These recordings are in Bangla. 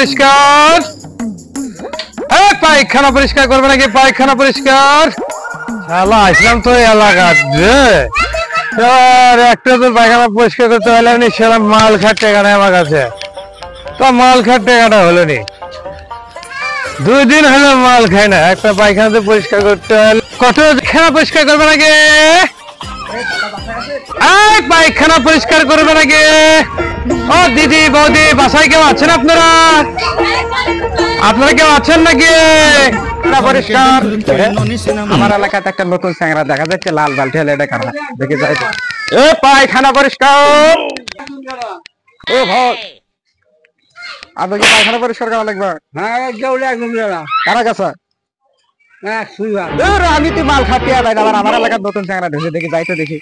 পরিষ্কার। পায়খানা পরিষ্কার করবে নাকি? পায়খানা পরিষ্কার। শালা আসলাম তো এলাকা একটা তো পায়খানা পরিষ্কার করতে হলে নি, সেরকম মাল খাট টাকা নেই আমার কাছে। তো মাল খাট টাকাটা হলো নি, 2 দিন হলো মাল খাই না। একটা পায়খানা তো পরিষ্কার করতে হলে কত খানা পরিষ্কার করবে নাকি? পায়খানা পরিষ্কার করবে নাকি? ও দিদি বৌদি, বাসায় কেউ আছেন আপনারা? আপনারা কেউ আছেন নাকি? পরিষ্কার। আমার এলাকাতে একটা নতুন চ্যাংড়া দেখা যাচ্ছে, লাল বালতি হলে এটা কারণ দেখে যাই। পায়খানা পরিষ্কার। ও ভাই, আপনি কি পায়খানা পরিষ্কার করা লাগবে? হ্যাঁ, কারা গেছে? আমি তুই মাল খাটিয়ে আবার আমার এলাকার নতুন চ্যাংড়া ঢুকে দেখি, যাই তো দেখি।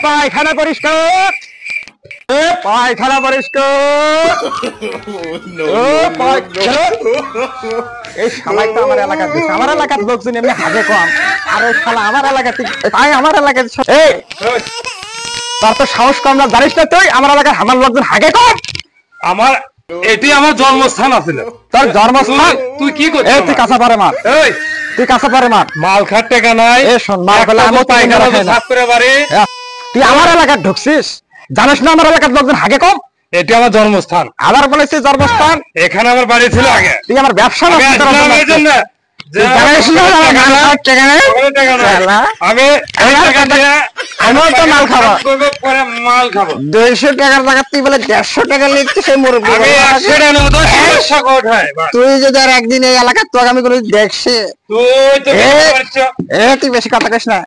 পায়খানা পরিষ্কার। পায়খানা পরিষ্কার। এই শালাই তো আমার এলাকার দিচ্ছে। আমার এলাকার লোকজন এমনি হাগে কম, আর ওই শালা আমার এলাকাতে আমার এলাকার তার তো সাহস কম না, জানিস না তুই? আমার এলাকার আমার লোকজন হাগে কম। আমার এটি আমার জন্মস্থান আছিল। তোর জন্মস্থান? তুই কি করছিস? তুই কাঁচা পারে মার। তুই কাঁচা পারে মার। মাল খাট টাকা নাই। শোন, মাল ফেলে আমি পায়খানা সাফ করে বাড়ি। তুই আমার এলাকায় ঢুকছিস, জানিস না আমার এলাকার লোকজন হাগে কম? এটি আমার জন্মস্থান। আবার বলেছিস জন্মস্থান? এখানে আমার বাড়ি ছিল আগে। তুই আমার ব্যবসা নষ্ট করার জন্য আমিও তো মাল খাবো, মাল খাবো। 200 টাকার জায়গা তুই বলে 150 টাকা নিচ্ছিস। তুই যদি আর একদিন এই এলাকার তো আমি কোনো দেখছি, তুই বেশি কথা কইস না।